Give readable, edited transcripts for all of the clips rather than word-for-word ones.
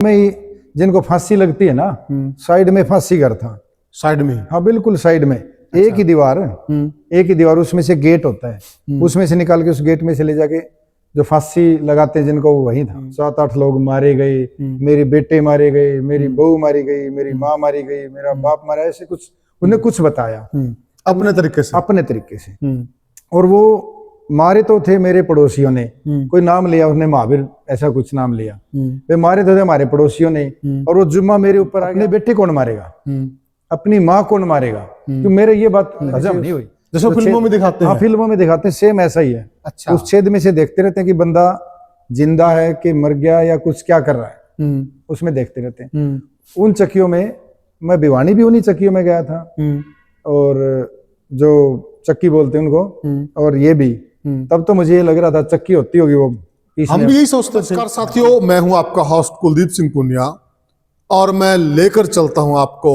में ही जिनको फांसी लगती है ना, साइड में फांसी घर था, साइड में। हाँ बिल्कुल साइड में। अच्छा। एक ही दीवार उसमें से गेट होता है, उसमें से निकाल के उस गेट में से ले जाके जो फांसी लगाते हैं जिनको, वो वही था। 7-8 लोग मारे गए, मेरे बेटे मारे गए, मेरी बहू मारी गई, मेरी माँ मारी गई, मेरा बाप मारा, ऐसे कुछ उन्हें कुछ बताया अपने तरीके से। और वो मारे तो थे मेरे पड़ोसियों ने, कोई नाम लिया उसने, महावीर ऐसा कुछ नाम लिया, वे मारे तो थे हमारे पड़ोसियों ने। और वो जुम्मा मेरे ऊपर आ गया, अपने बेटे कौन मारेगा, अपनी माँ कौन मारेगा, क्यों मेरे ये बात हजम नहीं हुई। जैसे फिल्मों में दिखाते हैं। हाँ फिल्मों में दिखाते हैं, सेम ऐसा ही है। अच्छा। उस छेद में से देखते रहते हैं कि बंदा जिंदा है कि मर गया या कुछ क्या कर रहा है, उसमें देखते रहते हैं। उन चक्कियों में मैं भिवानी भी उन्हीं चक्कियों में गया था, और जो चक्की बोलते हैं उनको, और ये भी तब तो मुझे ये लग रहा था चक्की होती होगी वो। हम भी यही सोचते थे। नमस्कार साथियों, मैं हूं आपका होस्ट कुलदीप सिंह पुनिया और मैं लेकर चलता हूं आपको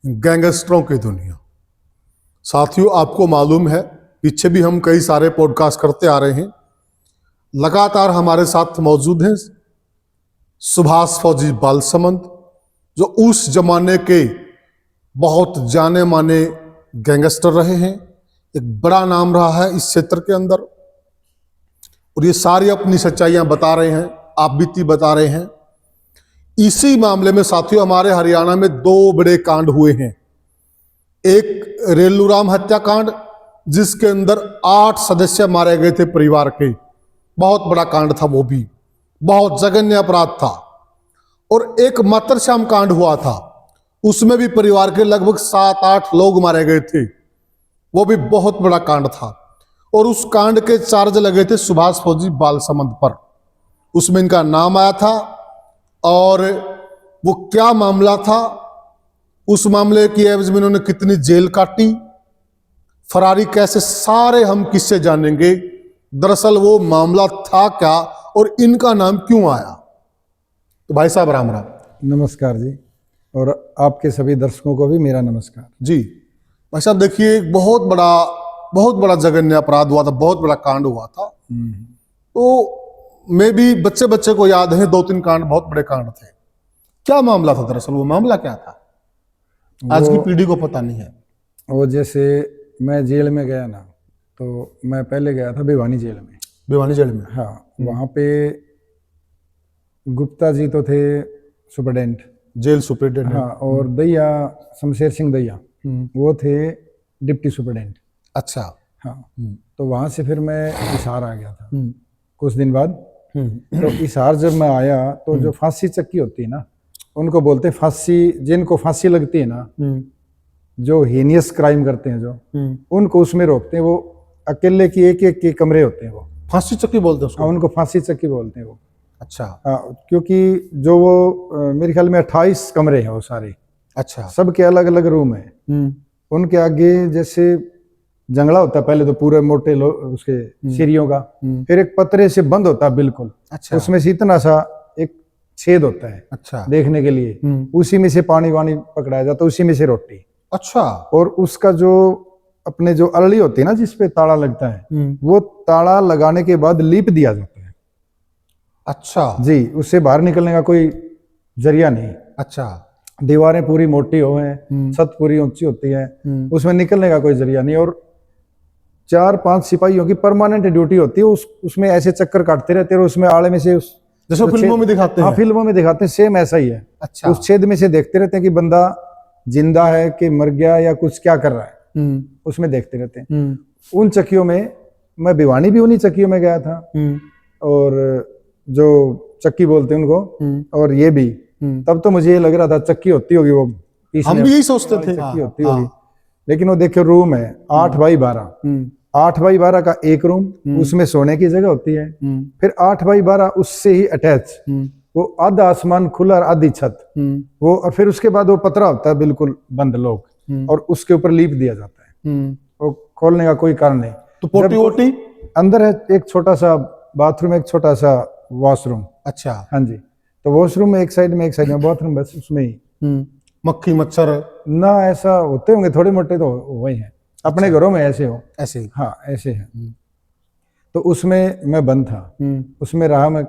गैंगस्टरों की दुनिया। साथियों, आपको मालूम है पीछे भी हम कई सारे पॉडकास्ट करते आ रहे हैं। लगातार हमारे साथ मौजूद हैं सुभाष फौजी बालसमंद, जो उस जमाने के बहुत जाने माने गैंगस्टर रहे हैं, एक बड़ा नाम रहा है इस क्षेत्र के अंदर, और ये सारी अपनी सच्चाइयां बता रहे हैं, आप बीती बता रहे हैं। इसी मामले में साथियों हमारे हरियाणा में 2 बड़े कांड हुए हैं। एक रेलूराम हत्याकांड, जिसके अंदर 8 सदस्य मारे गए थे परिवार के, बहुत बड़ा कांड था, वो भी बहुत जघन्य अपराध था। और एक मातरश्याम कांड हुआ था, उसमें भी परिवार के लगभग 7-8 लोग मारे गए थे, वो भी बहुत बड़ा कांड था। और उस कांड के चार्ज लगे थे सुभाष फौजी बालसमंद पर, उसमें इनका नाम आया था। और वो क्या मामला था, उस मामले की एवज में इन्होंने कितनी जेल काटी, फरारी कैसे, सारे हम किससे जानेंगे। दरअसल वो मामला था क्या और इनका नाम क्यों आया। तो भाई साहब राम राम। नमस्कार जी, और आपके सभी दर्शकों को भी मेरा नमस्कार जी। भाई साहब देखिए, बहुत बड़ा जघन्य अपराध हुआ था, बहुत बड़ा कांड हुआ था। तो मैं भी बच्चे को याद है 2-3 कांड, बहुत बड़े कांड थे। क्या मामला था दरअसल, वो मामला क्या था, आज की पीढ़ी को पता नहीं है। वो जैसे मैं जेल में गया ना, तो मैं पहले गया था भिवानी जेल में। भिवानी जेल में? हाँ, वहाँ पे गुप्ता जी तो थे सुपरडेंट, जेल सुपरिटेंडेंट। हाँ, और दैया, शमशेर सिंह दैया, वो थे डिप्टी सुपरडेंट। अच्छा। हाँ, तो वहाँ से फिर मैं हिसार आ गया था कुछ दिन बाद। तो हिसार जब मैं आया तो जो फांसी चक्की होती है ना, उनको बोलते हैं फांसी, जिनको फांसी लगती है ना, जो हीनियस क्राइम करते हैं जो, उनको उसमें रोकते हैं। वो अकेले की एक के कमरे होते हैं, वो फांसी चक्की बोलते हैं उसको। उनको फांसी चक्की बोलते हैं वो। अच्छा। हाँ, क्योंकि जो वो मेरे ख्याल में 28 कमरे हैं वो सारे। अच्छा। सबके अलग अलग रूम है। उनके आगे जैसे जंगला होता है पहले तो, पूरे मोटे उसके सीढ़ियों का, फिर एक पतरे से बंद होता है बिल्कुल। अच्छा। उसमें से इतना सा एक छेद होता है। अच्छा। देखने के लिए, उसी में से पानी वानी पकड़ाया जाता है, उसी में से रोटी। अच्छा। और उसका जो अपने जो अरली होती है ना, जिसपे ताला लगता है, वो ताला लगाने के बाद लीप दिया जाता है। अच्छा जी, उससे बाहर निकलने का कोई जरिया नहीं। अच्छा। दीवारें पूरी मोटी हो हैं, छत पूरी ऊंची होती है, उसमें निकलने का कोई जरिया नहीं। और 4-5 सिपाहियों की परमानेंट ड्यूटी होती है, उसमें ऐसे चक्कर काटते रहते हैं, उसमें आड़े में से जैसे फिल्मों में दिखाते हैं। हाँ फिल्मों में दिखाते हैं, सेम ऐसा ही है। अच्छा। उस छेद में से देखते रहते हैं कि बंदा जिंदा है कि मर गया या कुछ क्या कर रहा है, उसमें देखते रहते हैं। उन चक्कियों में मैं भिवानी भी उन्हीं चक्कियों में गया था, और जो चक्की बोलते हैं उनको, और ये भी तब तो मुझे ये लग रहा था चक्की होती होगी वो। हम भी यही सोचते थे चक्की होती होगी, लेकिन वो देखियो रूम है 8x12। 8x12 का एक रूम, उसमें सोने की जगह होती है। फिर 8x12 उससे ही अटैच, वो आधा आसमान खुला और आधी छत वो, और फिर उसके बाद वो पतरा होता है बिल्कुल बंद लोग, और उसके ऊपर लीप दिया जाता है। वो खोलने का कोई कारण नहीं। तो पोटी वोटी अंदर है, एक छोटा सा बाथरूम, एक छोटा सा वॉशरूम। अच्छा। हाँ जी, तो वॉशरूम में एक साइड में बाथरूम, बस उसमें ही। मक्खी मच्छर ना ऐसा होते होंगे थोड़े मोटे, तो वही है अपने घरों में ऐसे हो, ऐसे ही। हाँ ऐसे है। तो उसमें मैं बंद था, उसमें रहा मैं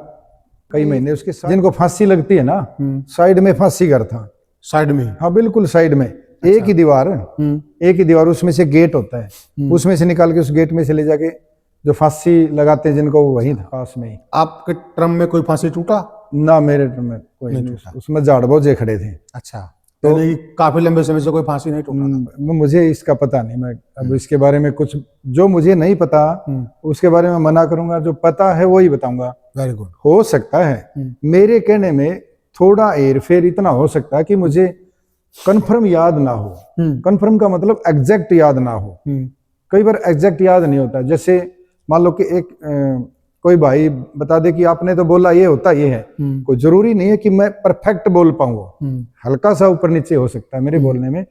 कई महीने उसके साथ। जिनको फांसी लगती है ना, साइड में फांसी घर था, साइड में? हाँ बिल्कुल साइड में। एक ही दीवार, उसमें से गेट होता है, उसमें से निकाल के उस गेट में से ले जाके जो फांसी लगाते हैं जिनको, वो वही था पास में ही। आपके ट्रम में कोई फांसी टूटा? ना मेरे ट्रम में कोई नहीं टूटा, उसमें झाड़ बोझे खड़े थे। अच्छा, तो काफी लंबे समय से कोई फांसी नहीं टूटा? मुझे इसका पता नहीं, मैं अब इसके बारे में कुछ जो मुझे नहीं पता उसके बारे में मना करूंगा, जो पता है वही बताऊंगा। Very good. हो सकता है मेरे कहने में थोड़ा हेर फेर इतना हो सकता है कि मुझे कंफर्म याद ना हो। कंफर्म का मतलब एग्जैक्ट याद ना हो। कई बार एग्जैक्ट याद नहीं होता। जैसे मान लो कि एक कोई भाई बता दे कि आपने तो बोला ये होता ये है, कोई जरूरी नहीं है कि मैं परफेक्ट बोल पाऊंगा। हल्का सा ऊपर नीचे हो सकता है मेरे बोलने में।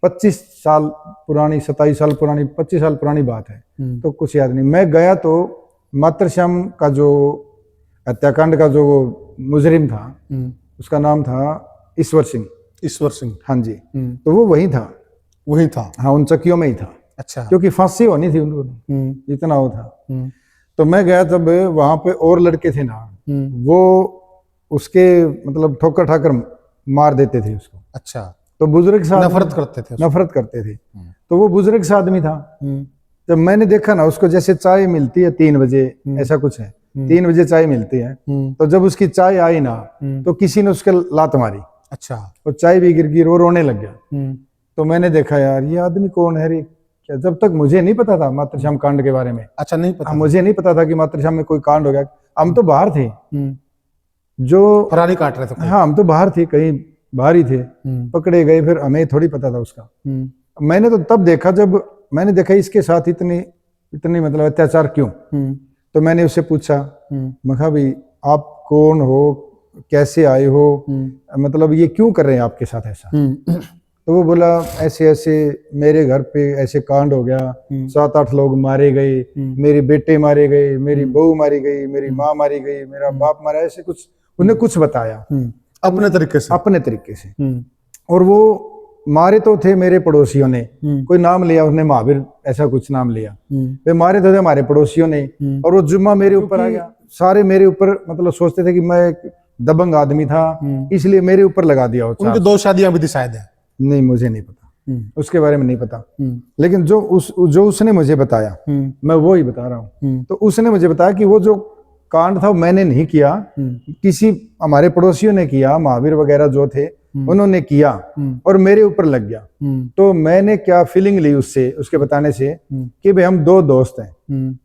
25 साल पुरानी, 27 साल पुरानी, 25 साल पुरानी बात है, तो कुछ याद नहीं। मैं गया तो मातृश्याम का जो हत्याकांड का जो मुजरिम था, उसका नाम था ईश्वर सिंह। ईश्वर सिंह? हाँ जी। तो वो वही था। वही था? हाँ, उन चक्कियों में ही था। अच्छा। क्योंकि फांसी होनी थी उनको, इतना वो था। तो मैं गया तब वहां पे और लड़के थे ना, वो उसके मतलब ठोकर ठाकर मार देते थे उसको। अच्छा। तो बुजुर्ग सा नफरत करते थे? नफरत करते थे। तो वो बुजुर्ग सा आदमी था। जब मैंने देखा ना उसको, जैसे चाय मिलती है 3 बजे, ऐसा कुछ है, 3 बजे चाय मिलती है, तो जब उसकी चाय आई ना तो किसी ने उसके लात मारी। अच्छा। और चाय भी गिर गई, रो रोने लग गया। तो मैंने देखा यार ये आदमी कौन है रे, क्या जब तक मुझे नहीं पता था मातृश्याम कांड के बारे में। अच्छा, नहीं पता? मुझे नहीं पता था कि मातृश्याम में कोई कांड हो गया। हम तो बाहर थे, जो फरारी काट रहे थे। हाँ, हम तो बाहर थे, कहीं बाहर ही थे, पकड़े गए, फिर हमें थोड़ी पता था उसका। मैंने तो तब देखा जब मैंने देखा इसके साथ इतनी मतलब अत्याचार क्यों। तो मैंने उससे पूछा, मैं कहा भाई आप कौन हो, कैसे आए हो, मतलब ये क्यों कर रहे हैं आपके साथ ऐसा। तो वो बोला ऐसे ऐसे मेरे घर पे ऐसे कांड हो गया, 7-8 लोग मारे गए, मेरे बेटे मारे गए, मेरी बहू मारी गई, मेरी माँ मारी गई, मेरा बाप मारा, ऐसे कुछ उन्हें कुछ बताया अपने तरीके से। और वो मारे तो थे मेरे पड़ोसियों ने, कोई नाम लिया उसने, महावीर ऐसा कुछ नाम लिया, वे मारे तो थे हमारे पड़ोसियों ने। और वो जुम्मा मेरे ऊपर आ गया। सारे मेरे ऊपर मतलब सोचते थे कि मैं एक दबंग आदमी था, इसलिए मेरे ऊपर लगा दिया। उनकी 2 शादियां भी थी शायद है? नहीं, मुझे नहीं पता, उसके बारे में नहीं पता। लेकिन जो उसने मुझे बताया मैं वो ही बता रहा हूँ। तो उसने मुझे बताया कि वो जो कांड था वो मैंने नहीं किया, किसी हमारे पड़ोसियों ने किया, महावीर वगैरह जो थे उन्होंने किया और मेरे ऊपर लग गया। तो मैंने क्या फीलिंग ली उससे, उसके बताने से कि भाई हम 2 दोस्त हैं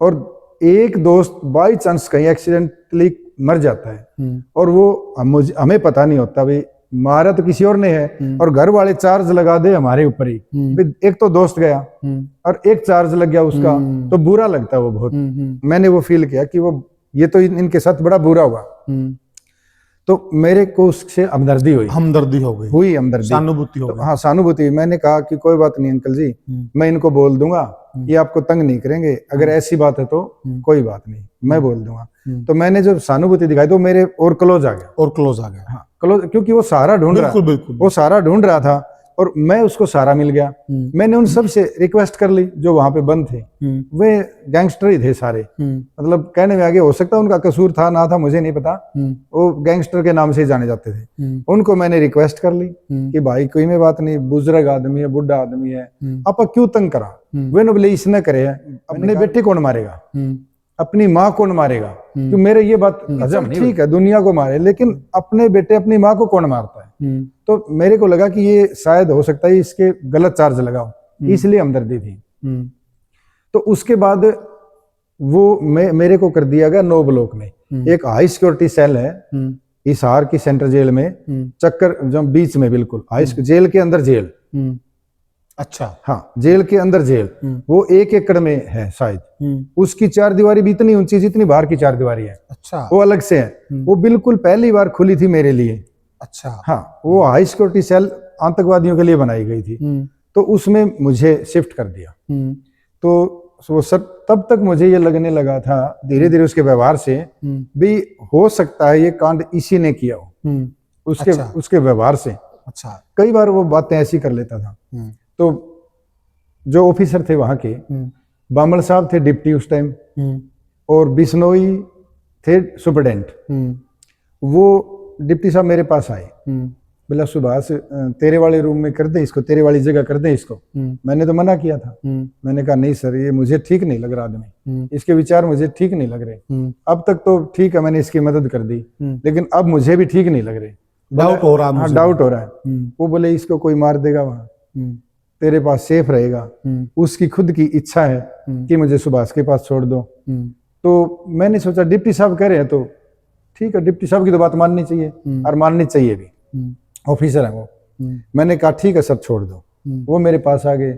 और एक दोस्त बाई चांस कहीं एक्सीडेंटली मर जाता है और वो हमें पता नहीं होता भाई मारा तो किसी और ने है, और घर वाले चार्ज लगा दे हमारे ऊपर ही। एक तो दोस्त गया और एक चार्ज लग गया उसका, तो बुरा लगता है वो बहुत। मैंने वो फील किया कि वो ये तो इनके साथ बड़ा बुरा हुआ। तो मेरे को उससे हमदर्दी हुई हमदर्दी, सहानुभूति हो गई। हाँ, सहानुभूति। मैंने कहा कि कोई बात नहीं अंकल जी, मैं इनको बोल दूंगा, ये आपको तंग नहीं करेंगे, अगर ऐसी बात है तो कोई बात नहीं, मैं बोल दूंगा। तो मैंने जब सहानुभूति दिखाई तो मेरे और क्लोज आ गया। हाँ, क्लोज, क्योंकि वो सहारा ढूंढ रहा, वो सहारा ढूंढ रहा था और मैं उसको सहारा मिल गया। मैंने उन सब से रिक्वेस्ट कर ली जो वहां पे बंद थे, वे गैंगस्टर ही थे सारे, मतलब कहने में आगे हो सकता है उनका कसूर था ना था मुझे नहीं पता, वो गैंगस्टर के नाम से जाने जाते थे। उनको मैंने रिक्वेस्ट कर ली कि भाई कोई में बात नहीं, बुजुर्ग आदमी है, बुढ़ा आदमी है, आप क्यों तंग करा। वे बोले इसने करे, अपने बेटे कौन मारेगा, अपनी माँ कौन मारेगा, क्यों मेरे ये बात हजम नहीं। ठीक है दुनिया को मारे, लेकिन अपने बेटे अपनी माँ को कौन मारता है। तो मेरे को लगा कि ये शायद हो सकता है इसके गलत चार्ज लगाओ, इसलिए हमदर्दी थी। तो उसके बाद वो मेरे को कर दिया गया 9 ब्लॉक में, एक हाई सिक्योरिटी सेल है हिसार की सेंट्रल जेल में, चक्कर जब बीच में बिल्कुल हाई जेल के अंदर जेल। अच्छा। हाँ, जेल के अंदर जेल, वो 1 एकड़ में है शायद, उसकी 4 दीवारी भी इतनी ऊंची जितनी बाहर की 4 दीवारी है। अच्छा। वो अलग से है, वो बिल्कुल पहली बार खुली थी मेरे लिए। अच्छा। हाँ, वो हाई सिक्योरिटी सेल आतंकवादियों के लिए बनाई गई थी, तो उसमें मुझे शिफ्ट कर दिया। तो वो सब तब तक मुझे ये लगने लगा था धीरे धीरे उसके व्यवहार से भी हो सकता है ये कांड इसी ने किया हो, उसके व्यवहार से। अच्छा। कई बार वो बातें ऐसी कर लेता था। तो जो ऑफिसर थे वहां के, बामल साहब थे डिप्टी उस टाइम, और बिश्नोई थे सुपरडेंट। वो डिप्टी साहब मेरे पास आए, बोला सुभाष तेरे वाले रूम में कर दे इसको, तेरे वाली जगह कर दे इसको। मैंने तो मना किया था। मैंने कहा नहीं सर, ये मुझे ठीक नहीं लग रहा आदमी, इसके विचार मुझे ठीक नहीं लग रहे। अब तक तो ठीक है, मैंने इसकी मदद कर दी, लेकिन अब मुझे भी ठीक नहीं लग रहे, डाउट हो रहा है। हाँ डाउट हो रहा है। वो बोले इसको कोई मार देगा वहां, तेरे पास सेफ रहेगा। उसकी खुद की इच्छा है कि मुझे सुभाष के पास छोड़ दो। तो मैंने सोचा डिप्टी साहब कह रहे हैं तो ठीक है, डिप्टी साहब की तो बात माननी चाहिए, और माननी चाहिए भी, ऑफिसर है वो। मैंने कहा ठीक है सर छोड़ दो। वो मेरे पास आ गए,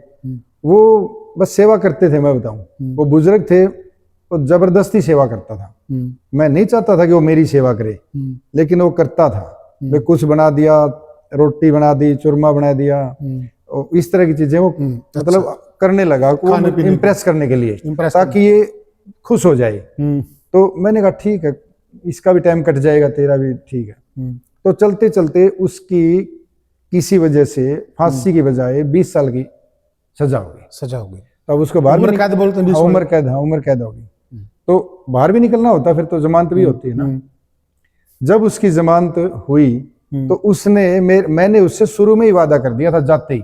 वो बस सेवा करते थे। मैं बताऊं, वो बुजुर्ग थे, वो जबरदस्ती सेवा करता था। मैं नहीं चाहता था कि वो मेरी सेवा करे, लेकिन वो करता था। वे कुछ बना दिया, रोटी बना दी, चूरमा बना दिया, इस तरह की चीजें वो मतलब करने लगा, वो इम्प्रेस करने के लिए, ताकि ये खुश हो जाए। तो मैंने कहा ठीक है, इसका भी टाइम कट जाएगा, तेरा भी ठीक है। तो चलते चलते उसकी किसी वजह से फांसी की बजाय 20 साल की सजा हो गई। तब उसको बाहर उम्र कैद बोलते हैं, उम्र कैद, हाँ उम्र कैद होगी। तो बाहर भी निकलना होता, फिर तो जमानत भी होती है ना। जब उसकी जमानत हुई तो उसने मैंने उससे शुरू में ही वादा कर दिया था जाते ही,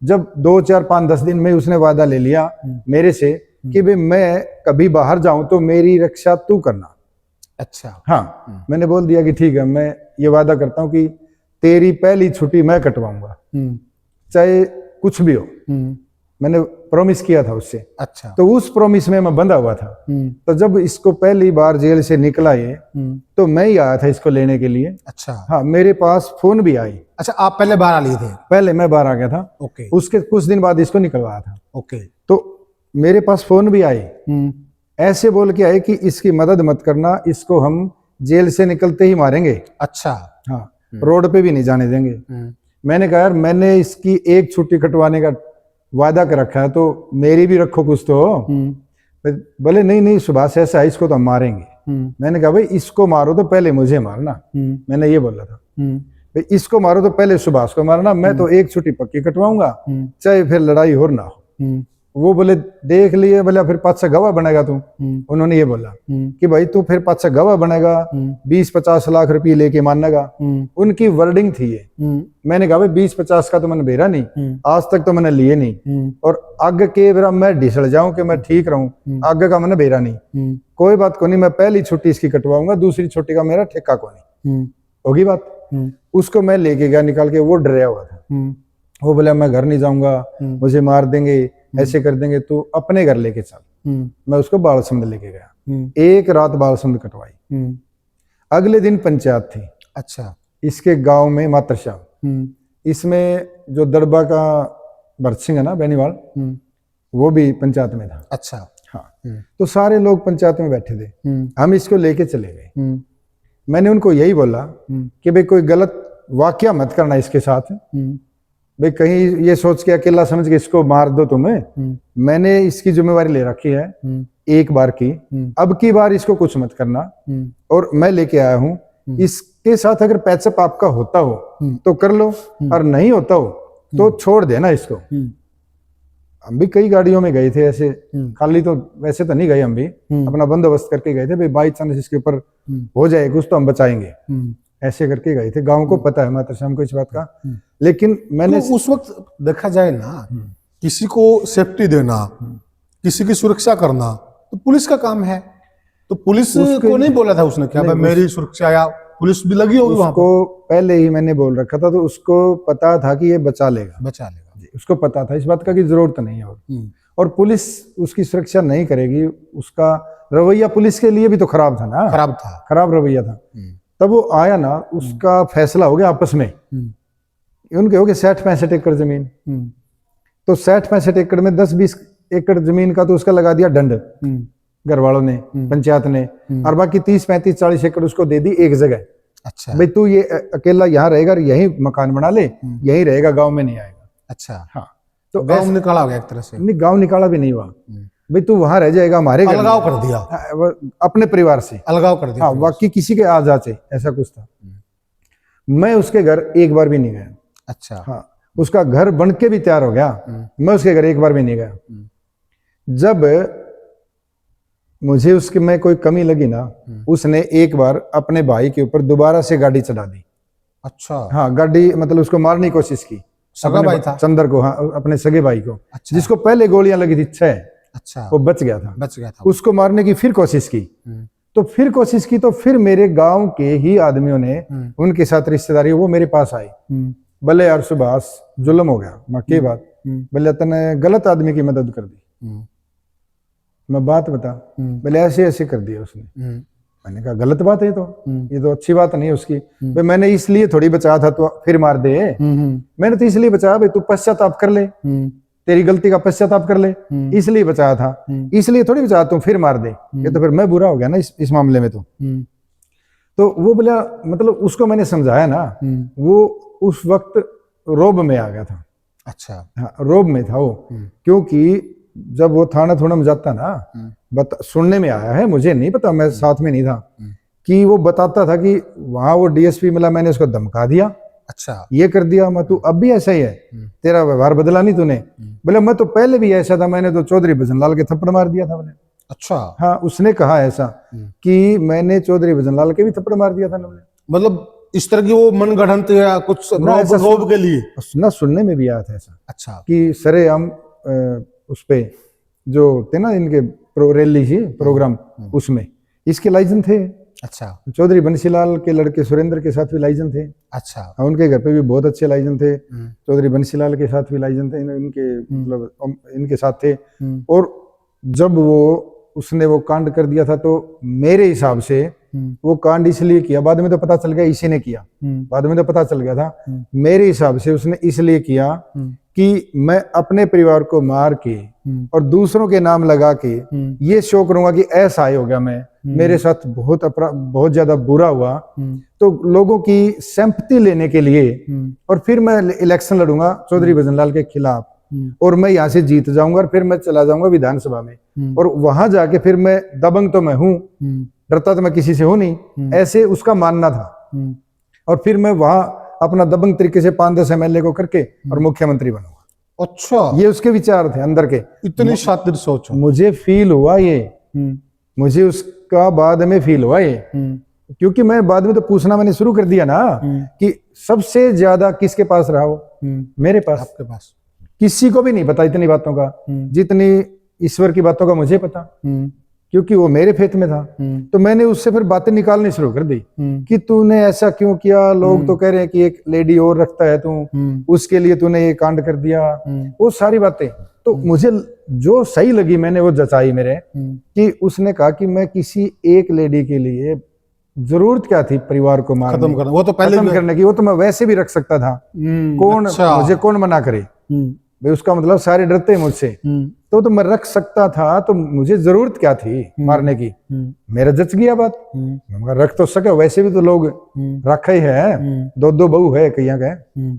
जब 2, 4, 5, 10 दिन में उसने वादा ले लिया मेरे से कि भाई मैं कभी बाहर जाऊं तो मेरी रक्षा तू करना। अच्छा। हाँ, मैंने बोल दिया कि ठीक है, मैं ये वादा करता हूं कि तेरी पहली छुट्टी मैं कटवाऊंगा, चाहे कुछ भी हो। मैंने प्रॉमिस किया था उससे। अच्छा। तो उस प्रॉमिस में मैं बंधा हुआ था। तो जब इसको पहली बार जेल से निकला ये, तो मैं ही आया था इसको लेने के लिए। अच्छा। हाँ, मेरे पास फोन भी आई। अच्छा, आप पहले बाहर आ लिए थे? पहले मैं बाहर आ गया था। ओके। उसके कुछ दिन बाद इसको निकलवाया था। ओके। तो मेरे पास फोन भी आई, ऐसे बोल के आए कि इसकी मदद मत करना, इसको हम जेल से निकलते ही मारेंगे। अच्छा। हाँ, रोड पे भी नहीं जाने देंगे। मैंने कहा यार, मैंने इसकी एक छुट्टी कटवाने का वादा कर रखा है, तो मेरी भी रखो कुछ तो। बोले नहीं नहीं सुभाष, ऐसा है, इसको तो हम मारेंगे। मैंने कहा भाई इसको मारो तो पहले मुझे मारना। मैंने ये बोला था, भाई इसको मारो तो पहले सुभाष को मारना, मैं तो एक छुट्टी पक्की कटवाऊंगा, चाहे फिर लड़ाई हो ना हो। वो बोले देख लिए, बोला फिर पाँच से गवाह बनेगा तू। उन्होंने ये बोला कि भाई तू फिर पाँच से गवाह बनेगा, 20-50 लाख रुपये लेके मानेगा। उनकी वर्डिंग थी ये। मैंने कहा भाई 20-50 का तो मैंने बेरा नहीं, आज तक तो मैंने लिए नहीं, और आगे के बेरा मैं ढिसड़ जाऊं कि मैं ठीक रहूं, आगे का मैंने बेरा नहीं। कोई बात को नहीं, मैं पहली छुट्टी इसकी कटवाऊंगा, दूसरी छुट्टी का मेरा ठेका को नहीं। होगी बात। उसको मैं लेके गया निकाल के, वो डरा हुआ था। वो बोला मैं घर नहीं जाऊंगा, मुझे मार देंगे, ऐसे कर देंगे, तू अपने घर लेके चल। मैं उसको बालसुंद लेके गया, एक रात बालसुंद कटवाई। अगले दिन पंचायत थी। अच्छा। इसके गांव में मातरशाह, इसमें जो दड़बा का भरत सिंह है ना बेनीवाल, वो भी पंचायत में था। अच्छा। हाँ, तो सारे लोग पंचायत में बैठे थे, हम इसको लेके चले गए। मैंने उनको यही बोला कि भाई कोई गलत वाकया मत करना इसके साथ, भाई कहीं ये सोच के अकेला समझ के इसको मार दो तुम्हें। मैंने इसकी जिम्मेवारी ले रखी है एक बार की, अब की बार इसको कुछ मत करना। और मैं लेके आया हूं, इसके साथ अगर पैचअप आपका होता हो तो कर लो, और नहीं होता हो तो छोड़ देना इसको। हम भी कई गाड़ियों में गए थे ऐसे, खाली तो वैसे तो नहीं गए, हम भी अपना बंदोबस्त करके गए थे, भाई बाई चांस इसके ऊपर हो जाए कुछ तो हम बचाएंगे, ऐसे करके गए थे। गांव को पता है मातरशाह को इस बात का। लेकिन मैंने तो उस वक्त देखा जाए ना, किसी को सेफ्टी देना, किसी की सुरक्षा करना तो पुलिस का काम है। तो पुलिस को नहीं बोला था उसने क्या मेरी सुरक्षा, या पुलिस भी लगी होगी वहां को पहले ही मैंने बोल रखा था, तो उसको पता था कि ये बचा लेगा। उसको पता था इस बात का कि जरूरत नहीं है, और पुलिस उसकी सुरक्षा नहीं करेगी। उसका रवैया पुलिस के लिए भी तो खराब था ना, खराब रवैया था। तब वो आया ना, उसका फैसला हो गया आपस में, उनके हो गए 60-65 एकड़ जमीन। तो 60-65 एकड़ में 10-20 एकड़ जमीन का तो उसका लगा दिया दंड घर वालों ने, पंचायत ने, और बाकी 30-35-40 एकड़ उसको दे दी एक जगह। अच्छा। भाई तू ये अकेला यहाँ रहेगा, यही मकान बना ले, यही रहेगा, गांव में नहीं आएगा। अच्छा। हाँ, तो गांव निकाला हो गया एक तरह से। नहीं, गांव निकाला भी नहीं हुआ, भाई तू वहां रह जाएगा, हमारे घर अलगाव कर दिया, अपने परिवार से अलगाव कर दिया। हाँ, बाकी किसी के आ जाचे, ऐसा कुछ था। मैं उसके घर एक बार भी नहीं गया। अच्छा। हाँ, उसका घर बन के भी तैयार हो गया, मैं उसके घर एक बार भी नहीं गया। जब मुझे उसके में कोई कमी लगी ना, उसने एक बार अपने भाई के ऊपर दोबारा से गाड़ी चढ़ा दी। अच्छा। हाँ, गाड़ी मतलब उसको मारने की कोशिश की। सगा भाई था? चंदर को, हाँ, अपने सगे भाई को। अच्छा। जिसको पहले गोलियां लगी थी 6, अच्छा, वो बच गया था। बच गया था। उसको मारने की फिर कोशिश की। तो फिर कोशिश की तो फिर मेरे गांव के ही आदमियों ने उनके साथ रिश्तेदारी, वो मेरे पास आई। बोले यार सुभाष, जुल्म हो गया। मैं के बात? बोले तने गलत आदमी की मदद कर दी। मैं बात बता। बोले ऐसे ऐसे कर दिया उसने। मैंने कहा गलत बात है, तो ये तो अच्छी बात नहीं है उसकी। भाई मैंने इसलिए थोड़ी बचाया था तो फिर मार दे। मैंने तो इसलिए बचाया भाई तू पश्चाताप कर ले, तेरी गलती का पश्चाताप कर ले, इसलिए बचाया था, इसलिए थोड़ी बचाया तू फिर मार दे। ये तो फिर मैं बुरा हो गया ना इस मामले में। तो वो बोला, मतलब उसको मैंने समझाया ना, वो उस वक्त रोब में आ गया था। अच्छा। हाँ, रोब में था वो। क्योंकि जब वो थाना थोड़ा में जाता ना, सुनने में आया है, मुझे नहीं पता, मैं साथ में नहीं था, कि वो बताता था कि वहां वो डीएसपी मिला, मैंने उसको धमका दिया। अच्छा। ये कर दिया, मैं तू अब भी ऐसा ही है, तेरा व्यवहार बदला नहीं तूने। बोले मैं तो पहले भी ऐसा था, मैंने तो चौधरी भजनलाल के थप्पड़ मार दिया था। बोले अच्छा। हाँ, उसने कहा ऐसा कि मैंने चौधरी भजनलाल के भी थप्पड़ मार दिया था। मतलब इस तरह की वो मनगढ़ंत या कुछ रोब के लिए ना सुनने में भी आया था ऐसा। अच्छा। कि सरेआम उस पे जो थे ना इनके रैली ही प्रोग्राम, उसमें इसके लाइसेंस थे। अच्छा। चौधरी बंसीलाल के लड़के सुरेंद्र के साथ भी लाइसेंस थे। अच्छा। उनके घर पे भी बहुत अच्छे लाइसेंस थे। चौधरी बंसीलाल के साथ भी लाइसेंस थे, इनके मतलब इनके साथ थे। और जब उसने वो कांड कर दिया था, तो मेरे हिसाब से वो कांड इसलिए किया, बाद में तो पता चल गया इसी ने किया, बाद में तो पता चल गया था। मेरे हिसाब से उसने इसलिए किया कि मैं अपने परिवार को मार के और दूसरों के नाम लगा के ये शो करूंगा कि ऐसा ही हो गया, मैं मेरे साथ बहुत ज्यादा बुरा हुआ, तो लोगों की सिंपैथी लेने के लिए और फिर मैं इलेक्शन लड़ूंगा चौधरी भजनलाल के खिलाफ, और मैं यहाँ से जीत जाऊंगा और फिर मैं चला जाऊंगा विधानसभा में, और वहां जाके फिर मैं दबंग तो मैं हूं, डरता तो मैं किसी से हूं नहीं, ऐसे उसका मानना था। और फिर मैं वहां अपना दबंग तरीके से 5-10 एमएलए को करके और मुख्यमंत्री बनूंगा। अच्छा, ये उसके विचार थे अंदर के। इतनी शातिर सोच मुझे फील हुआ ये, मुझे उसका बाद में फील हुआ ये, क्योंकि मैं बाद में तो पूछना मैंने शुरू कर दिया ना कि सबसे ज्यादा किसके पास रहा हो? मेरे पास। आपके पास? किसी को भी नहीं पता इतनी बातों का, जितनी ईश्वर की बातों का मुझे पता, क्योंकि वो मेरे फेथ में था। तो मैंने उससे फिर बातें निकालनी शुरू कर दी कि तूने ऐसा क्यों किया, लोग तो कह रहे हैं कि एक लेडी और रखता है तू, उसके लिए तूने ये कांड कर दिया, वो सारी बातें। तो मुझे जो सही लगी मैंने वो जचाई मेरे, कि उसने कहा कि मैं किसी एक लेडी के लिए जरूरत क्या थी परिवार को मारने, खत्म करना, वो तो पहले खत्म करने की, वो तो मैं वैसे भी रख सकता था। कौन मुझे कौन मना करे भाई, उसका मतलब सारे डरते हैं मुझसे, तो मैं रख सकता था, तो मुझे जरूरत क्या थी मारने की? मेरा जच गया बात, रख तो सके, वैसे भी तो लोग रखे ही है, 2-2 बहू है कहीं गए।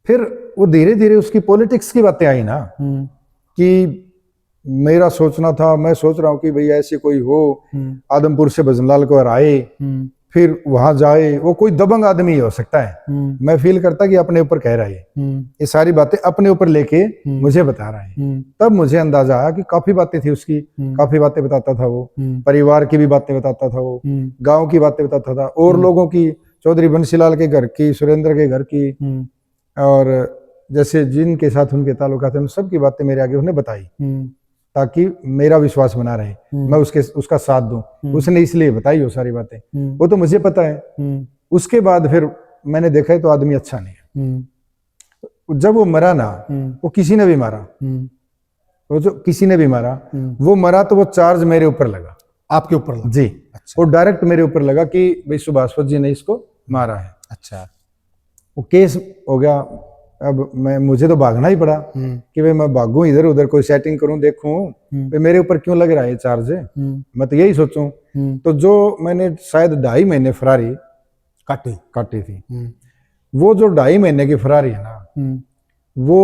फिर वो धीरे धीरे उसकी पॉलिटिक्स की बातें आई ना, कि मेरा सोचना था, मैं सोच रहा हूँ कि भाई ऐसे कोई हो आदमपुर से भजनलाल को हराए, फिर वहां जाए, वो कोई दबंग आदमी हो सकता है। मैं फील करता कि अपने ऊपर कह रहा है, ये सारी बातें अपने ऊपर लेके मुझे बता रहा है। तब मुझे अंदाजा आया कि काफी बातें थी उसकी, काफी बातें बताता था वो, परिवार की भी बातें बताता था वो, गांव की बातें बताता था, और लोगों की, चौधरी बंसीलाल के घर की, सुरेंद्र के घर की, और जैसे जिनके साथ उनके ताल्लुकात हैं, सबकी बातें मेरे आगे उसने बताई, ताकि मेरा विश्वास बना रहे, मैं उसका साथ दूं। उसने इसलिए बताई वो सारी बातें, वो तो मुझे पता है। उसके बाद फिर मैंने देखा है तो आदमी अच्छा नहीं है। जब वो मरा ना, वो किसी ने भी मारा, वो जो किसी ने भी मारा, वो मरा तो वो चार्ज मेरे ऊपर लगा। आपके ऊपर लगा? जी। अच्छा। वो डायरेक्ट मेरे ऊपर लगा कि भाई सुभाष जी ने इसको मारा है। अच्छा। वो केस हो गया। अब मुझे तो भागना ही पड़ा कि भाई मैं भागूं इधर उधर, कोई सेटिंग करूं, देखूं भाई मेरे ऊपर क्यों लग रहा है चार्ज, मैं तो यही सोचूं। तो जो मैंने शायद 2.5 महीने फरारी काटी थी, वो जो 2.5 महीने की फरारी है ना, वो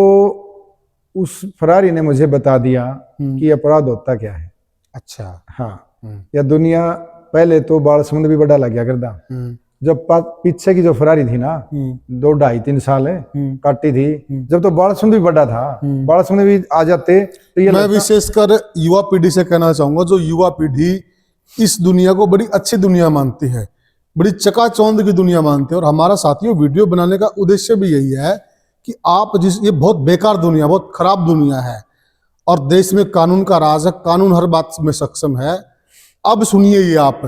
उस फरारी ने मुझे बता दिया कि अपराध होता क्या है। अच्छा। हाँ। या दुनिया, पहले तो बाल समुद्र भी बड़ा लग गया करदा, जब पीछे की जो फरारी थी ना 2-2.5-3 साल है काटी थी, जब तो बालसुंद भी बड़ा था, बालसुंद भी आ जाते तो ये मैं विशेषकर युवा पीढ़ी से कहना चाहूंगा, जो युवा पीढ़ी इस दुनिया को बड़ी अच्छी दुनिया मानती है, बड़ी चकाचौंध की दुनिया मानते हैं। और हमारा साथियों वीडियो बनाने का उद्देश्य भी यही है कि आप ये बहुत बेकार दुनिया, बहुत खराब दुनिया है और देश में कानून का राज है, कानून हर बात में सक्षम है। अब सुनिए ये आप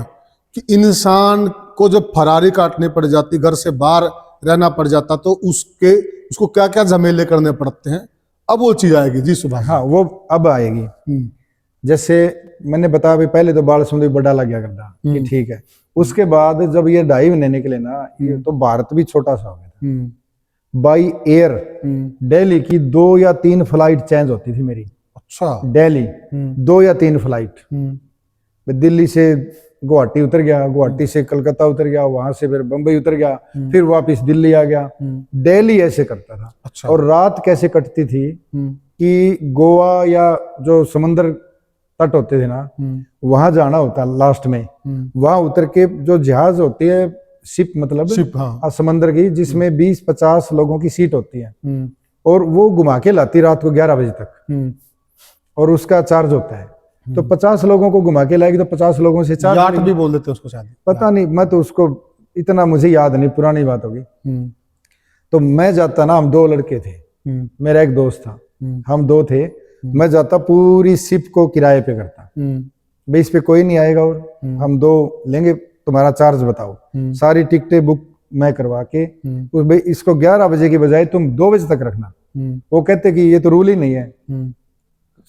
कि इंसान को जब फरारी काटने पड़ जाती, घर से बाहर रहना पड़ जाता, तो उसको क्या क्या झमेले करने पड़ते हैं, अब वो चीज आएगी। जी सुभाष। हाँ, वो अब आएगी। जैसे मैंने बताया भी, पहले तो बालसुंद भी बड़ा लग गया करता कि ठीक है, उसके बाद जब ये 2.5 महीने निकले ना, ये तो भारत भी छोटा सा हो गया था। बाई एयर दिल्ली की 2 या 3 फ्लाइट चेंज होती थी मेरी। अच्छा। दिल्ली 2 या 3 फ्लाइट, दिल्ली से गुवाहाटी उतर गया, गुवाहाटी से कलकत्ता उतर गया, वहां से फिर बंबई उतर गया, फिर वापस दिल्ली आ गया। दिल्ली ऐसे करता था। अच्छा। और रात कैसे कटती थी कि गोवा या जो समंदर तट होते थे ना, वहां जाना होता लास्ट में, वहां उतर के जो जहाज होती है, शिप मतलब शिप, हाँ। समंदर की, जिसमें 20-50 लोगों की सीट होती है, और वो घुमा के लाती रात को 11 बजे तक, और उसका चार्ज होता है। तो 50 लोगों को घुमा के लाएगी तो 50 लोगों से चार्ज। याट भी बोल देते उसको शायद, पता नहीं, मैं तो उसको इतना मुझे याद नहीं, पुरानी बात होगी। तो मैं जाता ना, हम 2 लड़के थे, मेरा एक दोस्त था, हम 2 थे। मैं जाता, पूरी शिप को किराए पे करता, भाई इस पे कोई नहीं आएगा और हम 2 लेंगे, तुम्हारा चार्ज बताओ। सारी टिकटें बुक मैं करवा के, उस भाई इसको 11 बजे की बजाय तुम 2 बजे तक रखना। वो कहते कि ये तो रूल ही नहीं है,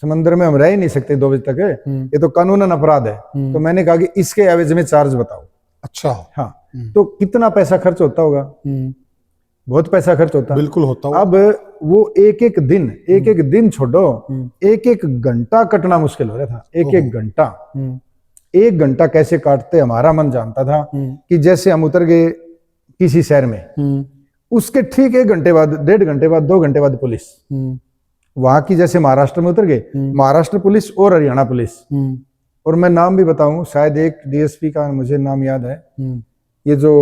समंदर में हम रह ही नहीं सकते 2 बजे तक, ये तो कानूनन अपराध है। तो मैंने कहा कि इसके एवज में चार्ज बताओ। अच्छा। हाँ, तो कितना पैसा खर्च होता होगा? बहुत पैसा खर्च होता, बिल्कुल होता होगा। अब वो एक एक दिन छोड़ो, एक घंटा कटना मुश्किल हो रहा था। एक घंटा, 1 घंटा कैसे काटते हमारा मन जानता था। कि जैसे हम उतर गए किसी शहर में, उसके ठीक 1 घंटे बाद, 1.5 घंटे बाद, 2 घंटे बाद पुलिस वहां की, जैसे महाराष्ट्र में उतर गए, महाराष्ट्र पुलिस और हरियाणा पुलिस। और मैं नाम भी बताऊं, शायद एक डीएसपी का मुझे नाम याद है, ये जो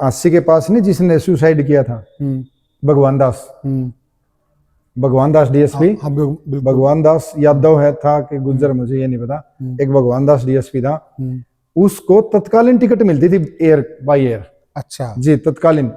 आसी के पास नहीं, जिसने सुसाइड किया था, भगवान दास डीएसपी। भगवान दास यादव है था कि गुज्जर, मुझे ये नहीं पता। एक भगवान दास डीएसपी था, उसको तत्कालीन टिकट मिलती थी एयर बाई एयर। अच्छा जी, तत्कालीन।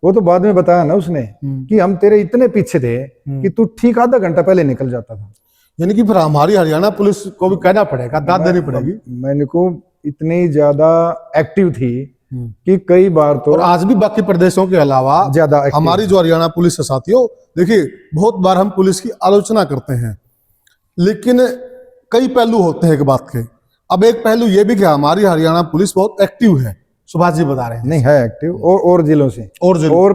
वो तो बाद में बताया ना उसने कि हम तेरे इतने पीछे थे कि तू ठीक आधा घंटा पहले निकल जाता था। यानी कि फिर हमारी हरियाणा पुलिस को भी कहना पड़ेगा, दाद देनी पड़ेगी। मैंने को इतनी ज्यादा एक्टिव थी कि कई बार तो, और आज भी बाकी प्रदेशों के अलावा ज्यादा हमारी जो हरियाणा पुलिस है साथियों, देखिए बहुत बार हम पुलिस की आलोचना करते हैं, लेकिन कई पहलू होते हैं एक बात के। अब एक पहलू ये भी कि हमारी हरियाणा पुलिस बहुत एक्टिव है, सुभाष जी बता रहे हैं। नहीं है एक्टिव, और जिलों से, और